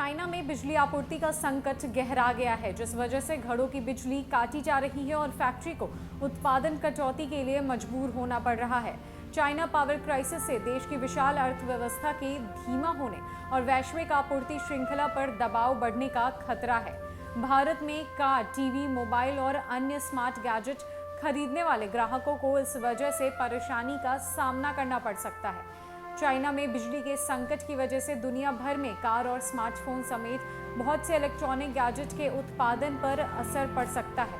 China में बिजली आपूर्ति का संकट गहरा गया है, जिस वजह से घरों की बिजली काटी जा रही है और फैक्ट्री को उत्पादन कटौती के लिए मजबूर होना पड़ रहा है। चाइना पावर क्राइसिस से देश की विशाल अर्थव्यवस्था के धीमा होने और वैश्विक आपूर्ति श्रृंखला पर दबाव बढ़ने का खतरा है। भारत में कार, टीवी, मोबाइल और अन्य स्मार्ट गैजेट खरीदने वाले ग्राहकों को इस वजह से परेशानी का सामना करना पड़ सकता है। चाइना में बिजली के संकट की वजह से दुनिया भर में कार और स्मार्टफोन समेत बहुत से इलेक्ट्रॉनिक गैजेट के उत्पादन पर असर पड़ सकता है।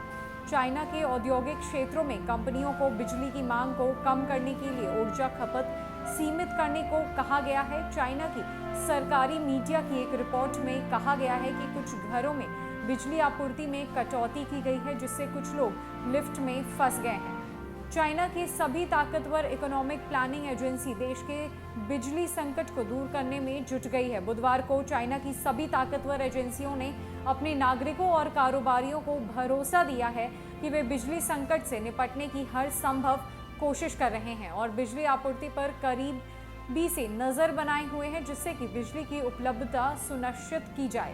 चाइना के औद्योगिक क्षेत्रों में कंपनियों को बिजली की मांग को कम करने के लिए ऊर्जा खपत सीमित करने को कहा गया है। चाइना की सरकारी मीडिया की एक रिपोर्ट में कहा गया है कि कुछ घरों में बिजली आपूर्ति में कटौती की गई है, जिससे कुछ लोग लिफ्ट में फंस गए हैं। चाइना की सभी ताकतवर इकोनॉमिक प्लानिंग एजेंसी देश के बिजली संकट को दूर करने में जुट गई है। बुधवार को चाइना की सभी ताकतवर एजेंसियों ने अपने नागरिकों और कारोबारियों को भरोसा दिया है कि वे बिजली संकट से निपटने की हर संभव कोशिश कर रहे हैं और बिजली आपूर्ति पर करीबी से नजर बनाए हुए हैं, जिससे कि बिजली की उपलब्धता सुनिश्चित की जाए।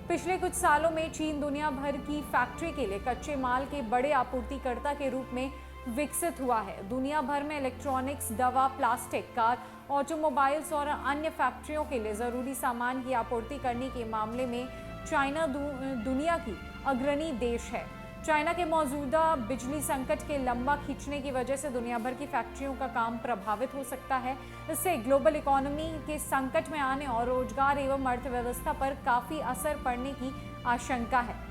पिछले कुछ सालों में चीन दुनिया भर की फैक्ट्री के लिए कच्चे माल के बड़े आपूर्तिकर्ता के रूप में विकसित हुआ है। दुनिया भर में इलेक्ट्रॉनिक्स, दवा, प्लास्टिक, कार, ऑटोमोबाइल्स और अन्य फैक्ट्रियों के लिए जरूरी सामान की आपूर्ति करने के मामले में चाइना दुनिया की अग्रणी देश है। चाइना के मौजूदा बिजली संकट के लंबा खींचने की वजह से दुनिया भर की फैक्ट्रियों का काम प्रभावित हो सकता है। इससे ग्लोबल इकोनॉमी के संकट में आने और रोजगार एवं अर्थव्यवस्था पर काफी असर पड़ने की आशंका है।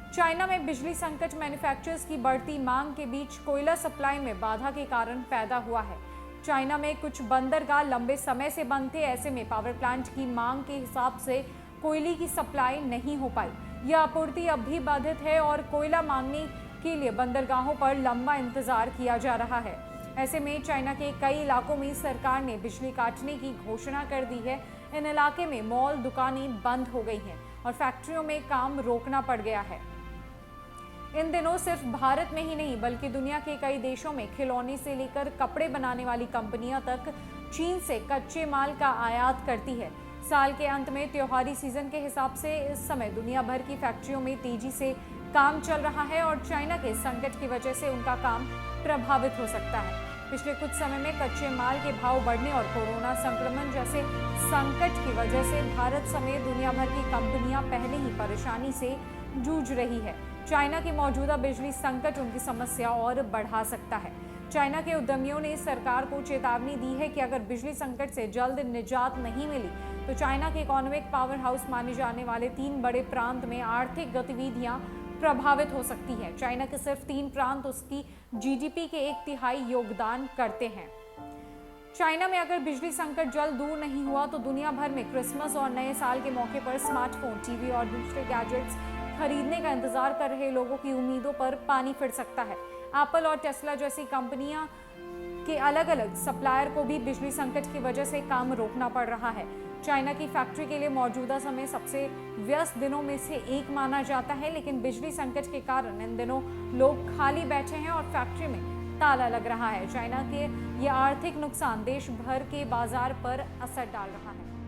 चाइना में बिजली संकट मैन्युफैक्चरर्स की बढ़ती मांग के बीच कोयला सप्लाई में बाधा के कारण पैदा हुआ है। चाइना में कुछ बंदरगाह लंबे समय से बंद थे। ऐसे में पावर प्लांट की मांग के हिसाब से कोयले की सप्लाई नहीं हो पाई। यह आपूर्ति अब भी बाधित है और कोयला मांगने के लिए बंदरगाहों पर लंबा इंतजार किया जा रहा है। ऐसे में चाइना के कई इलाकों में सरकार ने बिजली काटने की घोषणा कर दी है। इन इलाके में मॉल, दुकानें बंद हो गई हैं और फैक्ट्रियों में काम रोकना पड़ गया है। इन दिनों सिर्फ भारत में ही नहीं बल्कि दुनिया के कई देशों में खिलौने से लेकर कपड़े बनाने वाली कंपनियां तक चीन से कच्चे माल का आयात करती है। साल के अंत में त्योहारी सीजन के हिसाब से इस समय दुनिया भर की फैक्ट्रियों में तेजी से काम चल रहा है और चाइना के संकट की वजह से उनका काम प्रभावित हो सकता है। पिछले कुछ समय में कच्चे माल के भाव बढ़ने और कोरोना संक्रमण जैसे संकट की वजह से भारत समेत दुनिया भर की कंपनियां पहले ही परेशानी से जूझ रही है। चाइना की मौजूदा बिजली संकट उनकी समस्या और बढ़ा सकता है। चाइना के उद्यमियों ने सरकार को चेतावनी दी है कि अगर बिजली संकट से जल्द निजात नहीं मिली तो चाइना के इकोनॉमिक पावर हाउस माने जाने वाले 3 बड़े प्रांत में आर्थिक गतिविधियां प्रभावित हो सकती है। चाइना के सिर्फ 3 प्रांत उसकी जीडीपी के 1/3 योगदान करते हैं। चाइना में अगर बिजली संकट जल्द दूर नहीं हुआ तो दुनिया भर में क्रिसमस और नए साल के मौके पर स्मार्टफोन, टीवी और दूसरे गैजेट्स खरीदने का इंतजार कर रहे लोगों की उम्मीदों पर पानी फिर सकता है। एप्पल और टेस्ला जैसी कंपनियां के अलग अलग सप्लायर को भी बिजली संकट की वजह से काम रोकना पड़ रहा है। चाइना की फैक्ट्री के लिए मौजूदा समय सबसे व्यस्त दिनों में से एक माना जाता है, लेकिन बिजली संकट के कारण इन दिनों लोग खाली बैठे हैं और फैक्ट्री में ताला लग रहा है। चाइना के ये आर्थिक नुकसान देश भर के बाजार पर असर डाल रहा है।